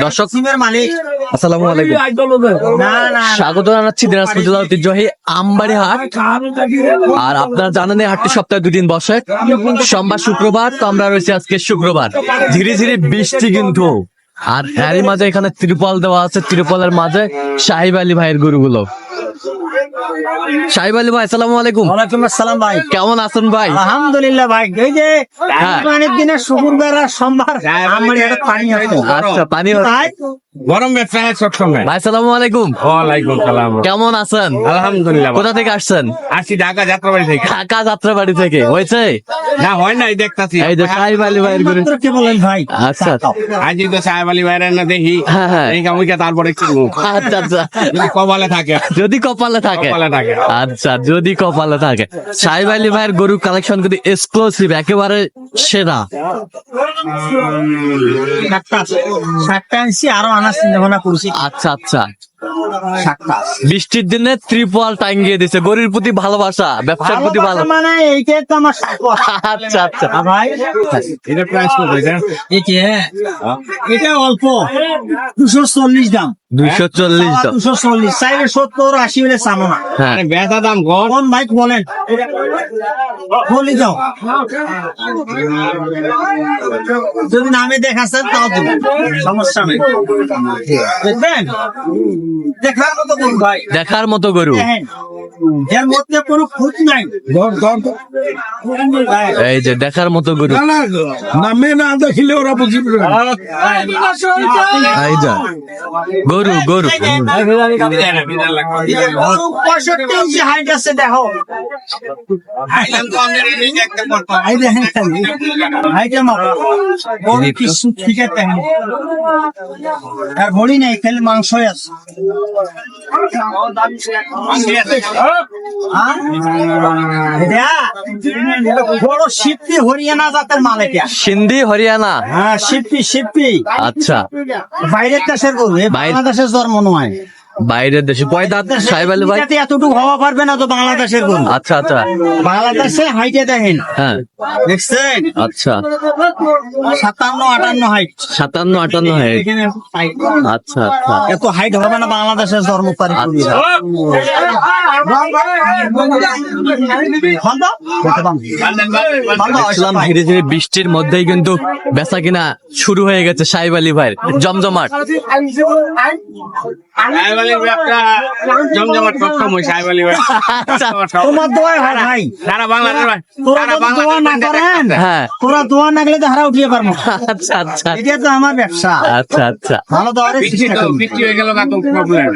দর্শক আসসালামু আলাইকুম, স্বাগত জানাচ্ছি দিনাজপুর জেলার ঐতিহ্যবাহী আমবাড়ি হাট। আর আপনারা জানেন এই হাটটি সপ্তাহে 2 দিন বসে, সোমবার শুক্রবার। তো আমরা রয়েছি আজকে শুক্রবার, ধীরে ধীরে বৃষ্টি কিন্তু। আর এরই মাঝে এখানে ত্রিপল দেওয়া আছে, ত্রিপলের মাঝে সাহিব আলী ভাইয়ের গরুগুলো। সাহিব আলী ভাই আসসালামু আলাইকুম। ওয়ালাইকুম আসসালাম ভাই, কেমন আছেন ভাই? আলহামদুলিল্লাহ ভাই। এই যে অনেক দিনের শুক্রবার আর সোমবার আমার একটা পানি হতো। আচ্ছা, পানি গরম ব্যবসা সবসময়। ভাই আসসালামু আলাইকুম। ওয়ালাইকুম সালাম। কেমন আছেন? আলহামদুলিল্লাহ। কোথা থেকে আসছেন? আসছি ঢাকা যাত্রাবাড়ি থেকে। ঢাকা যাত্রাবাড়ি থেকে হয়েছে? না হয় নাই, দেখতাছি। এই যে সাহিব আলী ভাইয়ের গরু। কি বলেন ভাই? আচ্ছা আজ তো সাহেব আলী ভাইয়ের না দেখি, হ্যাঁ হ্যাঁ, এই কামিকা তারপরে কিনবো। আচ্ছা আচ্ছা, যদি কপালে থাকে। যদি কপালে থাকে। কপালে থাকে। আচ্ছা, যদি কপালে থাকে। সাহিব আলী ভাইয়ের গরু কালেকশন কিন্তু এক্সক্লুসিভ, একেবারে সেরা। শাকটা আনছি, আরো আনার চিন্তা ভাবনা করছি। আচ্ছা আচ্ছা, বৃষ্টির দিনে ত্রিপল টাঙ্গিয়ে দিছে, গরুর প্রতি ভালোবাসা, ব্যবসার প্রতি ভালো। মানে এইটাই তো আমার সম্পদ। আচ্ছা আচ্ছা ভাই এটা প্রাইস কত এটা? এটা অল্প 240 দাম। 240 দাম। 240 চাইলে 70-80 হলে সামো না। হ্যাঁ, বেচা দাম কম। কোন ভাই বলেন, বলি যাও। যদি নামে দেখাচ্ছেন তাও দেবেন, সমস্যা নেই। দেখবেন দেখার মতো গরু ভাই, দেখার মতো গরু। দেখেন, এর মধ্যে কোনো খুঁত নাই। এই যে দেখার মতো গরু। নামে না দেখিলে ওরা বুঝিবে। এই যা গরু গরু। 65 ইঞ্চি হাইট আছে, দেখো। এই দেখেন খালি, হাইটে মাপা। গরু কিছু ঠিক আছে, দেখেন। আর ভরি নেই, খালি মাংসই আছে। বড় শিপ্পি হরিয়ানা জাতের মাল এটা। সিন্ধি হরিয়ানা। হ্যাঁ, শিপ্পি। আচ্ছা, বাইরের দেশের গরু, বাংলাদেশের জন্ম নয়। বাইরের দেশে কয় দাঁত সাহিব আলী ভাই? এতটুকু হওয়া পারবে না তো বাংলাদেশের গরু। আচ্ছা আচ্ছা, বাংলাদেশে হাইটে দেখেন, হ্যাঁ দেখছেন? আচ্ছা, 57-58 হাইট। 57-58 হাইট। এখানে height। আচ্ছা আচ্ছা, এত হাইট হবে না বাংলাদেশের জন্ম পারি। আচ্ছা। দেখলাম ধীরে ধীরে বৃষ্টির মধ্যেই কিন্তু বেচা কিনা শুরু হয়ে গেছে সাহিব আলী ভাইয়ের, জমজমাট। সাহেব আলীর ব্যবসা জমজমাট সবসময়। সাহেব আলী ভাই তোমার দোয়া হয় ভাই, সারা বাংলাদেশ ভাই, তোরা সারা যদি দোয়া না করেন, হ্যাঁ, তোরা দোয়া না গেলে তো হারা উঠিয়ে পারবো। আচ্ছা আচ্ছা এটা তো আমার ব্যবসা। আচ্ছা আচ্ছা, ভালো দোয়ারে বৃষ্টি তো বৃষ্টি হয়ে গেল না তো প্রবলেম।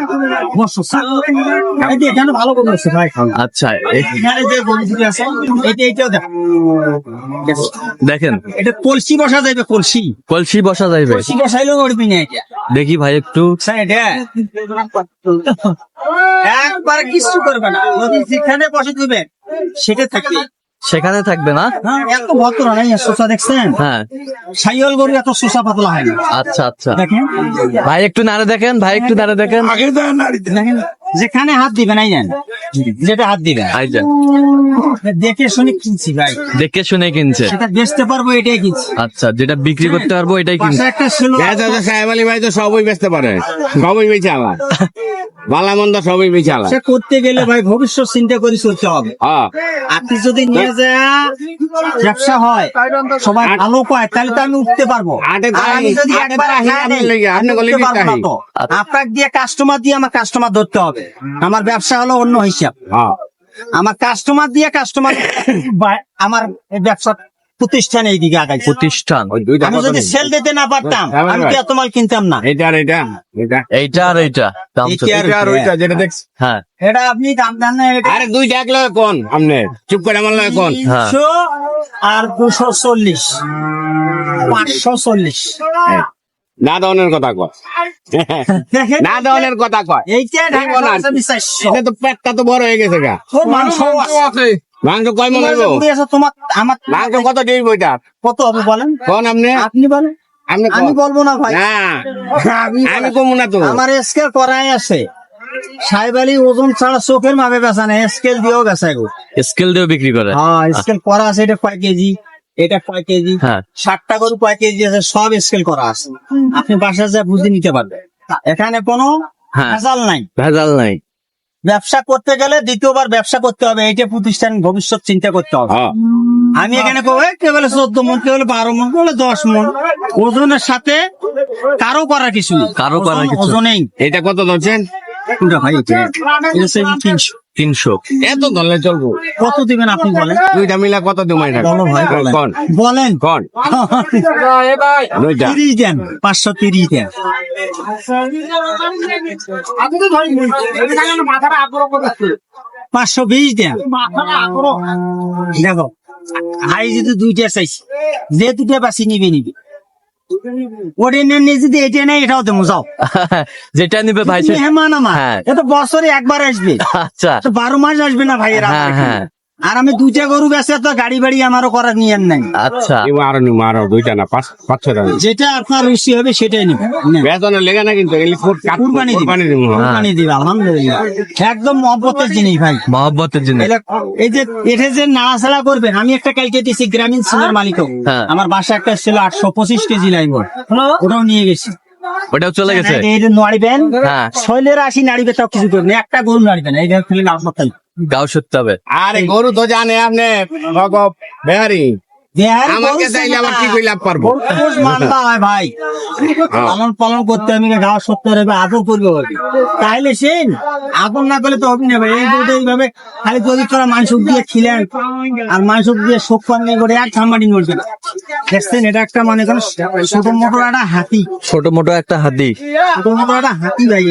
এখানে ভালো করে আছে ভাই। আচ্ছা। এখানে যে গরুগুলি আছে, এইটাও দেখো। দেখেন, এটা কলসি বসা যাবে, কলসি বসা যাইবে। কলসি বসাইলেও নড়বি না এটা। দেখি ভাই একটু। এটা একবার কিছু করবে না, যদি যেখানে বসে দিবেন সেটা থাকবে, সেখানে থাকবে না। এত ভদ্র নাই। সোসা দেখছেন? হ্যাঁ, সাইওয়াল গরু এত সোসা পাতলা হয় না। আচ্ছা আচ্ছা, দেখেন ভাই একটু নাড়ে দেখেন, ভাই একটু নাড়ে দেখেন। দেখেন, যেখানে হাত দিবেন এই নেন, যেটা হাত দিবেন এই যে দেখে শুনে কিনছি ভাই, দেখে শুনে কিনছে। সেটা বেচতে পারবো এটাই কিনছি। আচ্ছা, যেটা বিক্রি করতে পারবো এটাই পাশে কিনছে। একটা ছিল, সাহেব আলী ভাই তো সবই বেচতে পারে, সবই বেচে আলা, ভালো মন্দ সবই বেচে আলা। সে করতে গেলে ভাই ভবিষ্যৎ চিন্তা করে চলতে হবে। হ্যাঁ, আপনি যদি নিয়ে যায় ব্যবসা হয়, সবাই ভালো পায়, তাহলে তো আমি উঠতে পারবো। আটে আর আমি যদি আটে একবার তারা খায় হিসাব দেই, লেগে, আপনি আমি গলি উঠতে পারবো না বিকাহি। তো। আপনার দিয়ে কাস্টমার দিয়ে আমার কাস্টমার ধরতে হবে। আমার ব্যবসা হলো অন্য হিসাব। হ্যাঁ, আমার কাস্টমার দিয়ে কাস্টমার, আমার এই ব্যবসা প্রতিষ্ঠান এইদিকে আগাই। প্রতিষ্ঠান। ওই দুইটা আমি যদি সেল দিতে না পারতাম, আমি কি এত মাল কিনতাম না। এটা আর এটা এটা এইটা আর এইটা দাম এইটা চলে। আর এটা আর ওইটা যেটা দেখছি। হ্যাঁ, এটা আপনি দাম দেন না, এটা আরে দুইটা এক লয় কোন আমনে চুপ করে আমার লয় কোন। 300 আর 240, 540। না দনের কথা কয়, দেখেন না দনের কথা কয়। এইটা ঢাকা না, আছে 400। এটা তো পেটটা তো বড় হয়ে গেছে গা। তোর মাংস আছে। মাংস কয় মন হইব? ঘুরে আসো, তোমার আমার মাংস কত দিই বইটা কত হবে বলেন? কোন আমনে? আপনি বলেন, আমনে আমি বলবো না ভাই। না, আমি আমি কমু না তো। আমার স্কেল করাই আছে। সাহেব আলী ওজন ছাড়া চোখের মাপে বেচা নেই, স্কেল দিয়েও বেচা গো। স্কেল দিয়েও বিক্রি করে। হ্যাঁ, স্কেল করা আছে। এটা কয় কেজি, এটা কয় কেজি, হ্যাঁ 60টা গরু কয় কেজি আছে সব স্কেল করা আছে, আপনি বাসায় যা বুঝে নিতে পারবেন। এখানে কোনো হ্যাঁ ভেজাল নাই। ভেজাল নাই। ব্যবসা করতে গেলে দ্বিতীয়বার ব্যবসা করতে হবে, এইটা প্রতিষ্ঠান ভবিষ্যৎ চিন্তা করতে হবে। হ্যাঁ আমি এখানে কে বলে 14 মন, কে বলে 12 মন, কে বলে 10 মন, ওজনের সাথে কারো করার কিছু নেই, কারো করার কিছু নেই। ওজনেই। এটা কত ধরছেন? কোনটা ভাই? এটা হচ্ছে 300। 300। এত ধরলে চলবো? কত দিবেন আপনি বলেন? দুইটা মিলা কত দেবো এটা? বলো ভাই, বলেন। কোন বলেন। কোন দুইটা 30 দেন, 530 দেন। 520 দেন। দেখো ভাই যদি দুইটা চাইছি, যে দুইটা বাছি নিবে নিবে, ওটা নিয়ে যদি এটা নেই এটাও দেবো, যাও। যেটা নিবে ভাই মেহমান আমার, হ্যাঁ। এটা বছরে একবার আসবে, আচ্ছা তো 12 মাস আসবে না ভাই এরা। হ্যাঁ হ্যাঁ আর আমি দুইটা গরু বেচে তো গাড়ি বাড়ি আমারও করার নিয়ম নাই। আচ্ছা নিবো আরো দুইটা না পাঁচ ছটা যেটা আপনার রুচি হবে সেটাই নিবে। বেতনের লেগে না কিন্তু কুরবানি দিবে, কুরবানি দিব কুরবানি দিবে, আলহামদুলিল্লাহ। একদম মহব্বতের জিনিস ভাই। মহব্বতের জিনিস। এই যে এটা যে নাড়াচাড়া করবেন, আমি একটা কালকে দিয়েছি গ্রামীণ সিমের মালিক, হ্যাঁ। আমার বাসা একটা ছিল 825 কেজি লাইব, ওটাও নিয়ে গেছি। ওটাও চলে গেছে। এই যে নাড়িবেন, হ্যাঁ। শৈলের 80 নাড়িবে, তাও কিছু করবেন, একটা গরু নাড়িবেন, এই ফেলে নাড়াচাড়া। গাও সত্যি হবে। আরে গরু তো জানে আপনি বেহারি আমাকে চাইলে আবার কি করে লাভ পারবো? মানবা হয় ভাই, পালন পালন করতে আমি গাওয়া সত্য হবে, আদর করবে হবে, তাইলে সে আদর না করলে তো হবে না ভাই। এই গরুটা এইভাবে খালি যদি তোরা মাংস দিয়ে খিলেন আর মাংস দিয়ে শোক পানি করে এক ঠাম্মাটি নড়বে না। দেখছেন, এটা একটা মানে কোন ছোট মোটো একটা হাতি, ছোট মোটো একটা হাতি। ছোট মোটো একটা হাতি ভাই,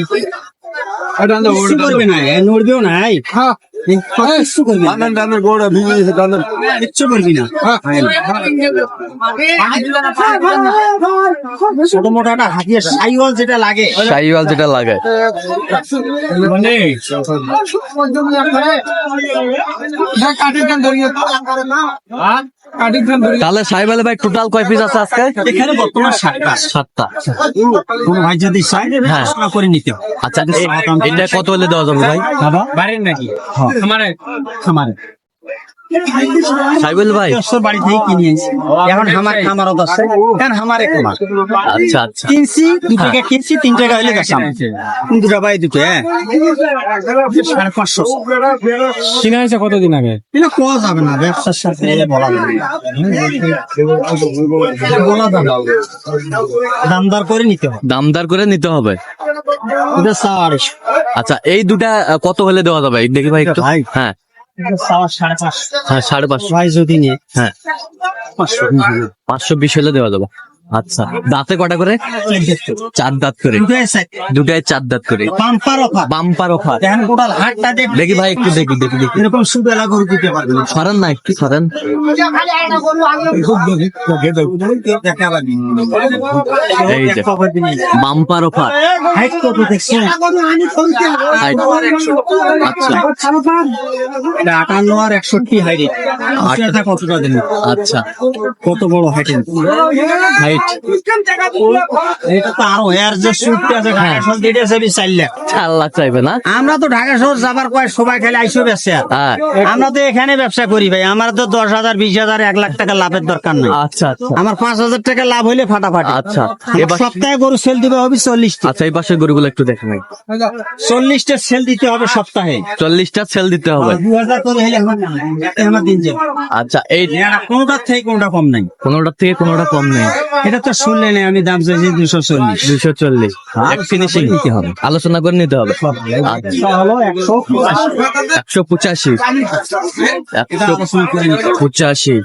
কিচ্ছু করবে না, নড়বেও না, কিচ্ছু করবে না, কিচ্ছু করবি না। ছোট মোটো একটা হাতি, সাইওয়াল যেটা লাগে, শাহিওয়াল যেটা লাগায়। মানে তাহলে সাহেব ভাই টোটাল কয় পিস আছে আজকে? এখানে বর্তমান 7টা। কোন ভাই যদি চাই হ্যাঁ। আলোচনা করে নিতে হবে। আচ্ছা এটা কত হলে দেওয়া যাবে ভাই? বাবা বাড়ির নাকি? খামারে। সাহেব ভাই বাড়ি থেকে কিনে এনেছি, এখন খামারও আছে, এখন খামারে খামার আচ্ছা আচ্ছা কিনছি, 2 টাকা কিনছি, 3 টাকা হলে বেচাম। দুটা ভাই দুটো, 550 কিনা হয়েছে কতদিন আগে? এটা কোয়া যাবে না, ব্যবসার সাথে বলা যাবে না, বলা যাবে না। দামদার করে নিতে হবে, দামদার করে নিতে হবে। এটা 450, আচ্ছা এই দুটা কত হলে দেওয়া যাবে দেখি ভাই একটু? ভাই। হ্যাঁ এটা 550, হ্যাঁ 550। ভাই যদি নিয়ে হ্যাঁ 520 হলে দেওয়া যাবে। আচ্ছা দাঁতে কটা করে? 4 দাঁত করে। দুটায় 4 দাঁত করে। Bumper offer, bumper offer. দেখেন গোটাল হাটটা দেখি ভাই একটু দেখি দেখি দেখি। এরকম সুবেলা গরু দিতে পারবেন। সরেন না একটু সরেন। এই যে বাম্পার অফার। হাইট কত দেখছেন? আচ্ছা এটা 58 আর 61 হাইট। এটা কতটা দেন? আচ্ছা কত বড় হাইট? হাইট এটা তো আরো এর যে সুটটা আছে, ঢাকা শহর দিতে যাবি 4 লাখ। 4 লাখ চাইবে না? আমরা তো ঢাকা শহর যাবার কয় সবাই খালি আইসো ব্যবসা, হ্যাঁ আমরা তো এখানে ব্যবসা করি ভাই। আমার তো 10,000 20,000 1 লাখ টাকা লাভের দরকার নাই। আচ্ছা আচ্ছা আমার 5,000 টাকা লাভ হইলে ফাটাফাটি। আচ্ছা আমার এবার সপ্তাহে গরু সেল দিবে হবে 40টা। আচ্ছা এই পাশের গরুগুলো একটু দেখেন ভাই। 40টা সেল দিতে হবে সপ্তাহে, 40টা সেল দিতে হবে। 2000 করে হইলে আমার দিন যাবে। আচ্ছা এই কোনটার থেকে কোনটা কম নাই, কোনোটার থেকে কোনোটা কম নেই। এটা তো শুনলে নেই, আমি দাম চাইছি 240। 240 এক ফিনিশিং নিতে হবে, আলোচনা করে নিতে হবে। আচ্ছা হলো 185। 185 এটা আলোচনা করে নিতে হবে। 185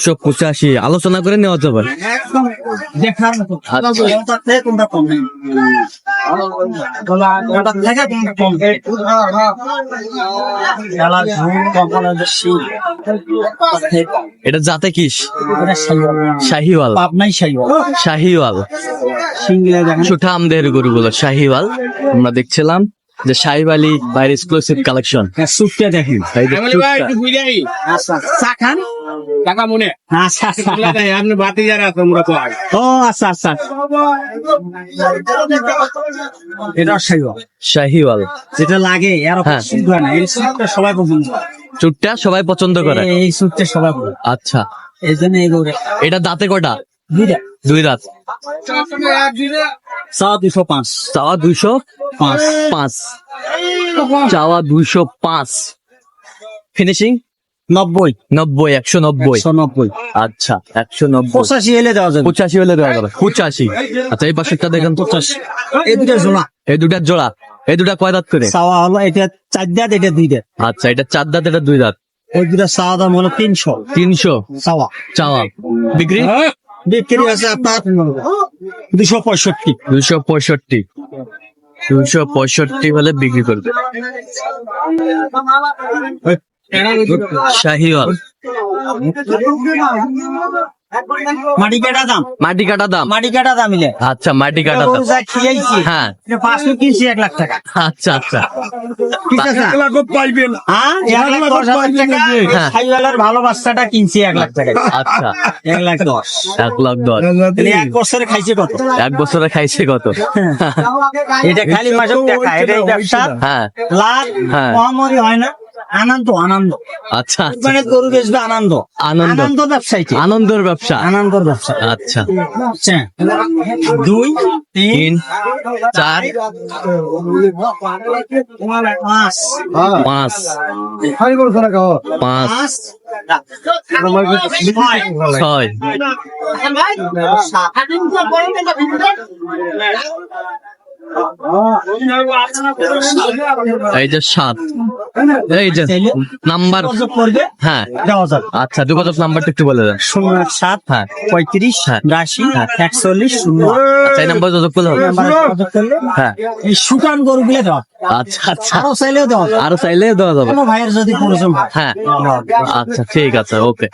185 আলোচনা করে নেওয়া যাবে। একদম দেখার মতো, আচ্ছা। কোনটার থেকে কোনটা কম নাই, কোনটার থেকে কোনটা কম। খেলার ঝুম, কপালের বেশি। এটা জাতে কিস? এটা শাহিওয়াল। শাহিওয়াল। পাবনাই শাহিওয়াল। শাহিওয়াল সিংলা দেখেন। সুঠামদের গরুগুলো শাহিওয়াল আমরা দেখছিলাম। যে শাহিওয়ালি বাইরের এক্সক্লুসিভ কালেকশন। সুপটা দেখেন। এই যে আমি বলি ভাই চুটটা। একটু বুঝাই আচ্ছা চা খান। টাকা মনে আচ্ছা আচ্ছা। আপনি বাতি যারা আছে আমরা তো আগে ও আচ্ছা আচ্ছা। এটা শাহিওয়াল। শাহিওয়াল যেটা লাগে আর হ্যাঁ। শুদ্ধ হয় না, এই সুপটা সবাই পছন্দ করে। চুটটা সবাই পছন্দ করে। এই সুপটা সবাই পছন্দ। আচ্ছা, এই জন্য এই গরু এটা দাঁতে কটা? দুইটা। দুই দাঁত। চাওয়া 205। চাওয়া 205। চাওয়া 205। ফিনিশিং 90। 90, 190। 190। আচ্ছা, 190। 85 এলে দেওয়া যাবে। 85 হলে দেওয়া যাবে। 85। আচ্ছা, এই পাশেরটা দেখেন তো। 85। এই দুটো জোড়া। এই দুটার জোড়া। এই দুটা কয় দাঁত করে? চাওয়া হলো এটা 4 দাঁত, এটা 2 দাঁত। আচ্ছা, এটা 4 দাঁত, এটা 2 দাঁত। ওই দুটা চাওয়া দাম হলো 300। 300 চাওয়া চাওয়া। বিক্রি বিক্রি আছে আপনার 265। 265। 265 হলে বিক্রি করবে। শাহিওয়াল মাটি কাটা দাম। মাটি কাটা দাম। মাটি কাটা দাম মিলে আচ্ছা, মাটি কাটা দাম। গরু যা খিয়াইছি, হ্যাঁ। এটা 500 কিনছি 1 লাখ টাকা। আচ্ছা আচ্ছা। ঠিক আছে? হ্যাঁ, 1,10,000 টাকা। হ্যাঁ। শাহিওয়ালের ভালো বাচ্চাটা কিনছি 1 লাখ টাকা। আচ্ছা, 1,10,000। 1,10,000। তাহলে 1 বছরে খাইছে কত? 1 বছরে খাইছে কত? এটা খালি মাসের টাকা, এটাই ব্যবসা। হ্যাঁ। লাভ হ্যাঁ। মহামারী হয় না। আনন্দ আনন্দ। আচ্ছা আচ্ছা। মানে গরু বেচবে আনন্দ। আনন্দ। আনন্দ ব্যবসায়ী। আনন্দের ব্যবসা। আনন্দের ব্যবসা। আচ্ছা, আচ্ছা। 2, 3, 3, 4, 5, 5, 6, এই যে 7, এই যে নাম্বার। পড়বে হ্যাঁ, দেওয়া যাবে। আচ্ছা, যোগাযোগ নাম্বারটা একটু বলে দেন। 07 হ্যাঁ। 35 হ্যাঁ। 82 41 08। আচ্ছা, এই নাম্বার যোগাযোগ করলে হবে। নাম্বারে যোগাযোগ করলে হ্যাঁ। এই সুটান গরু গুলো দেওয়া, আচ্ছা আচ্ছা। আরো চাইলেও দেওয়া যাবে। আরো চাইলে দেওয়া যাবে। কোনো ভাইয়ের যদি প্রয়োজন হয়। হ্যাঁ, আচ্ছা, ঠিক আছে, ওকে।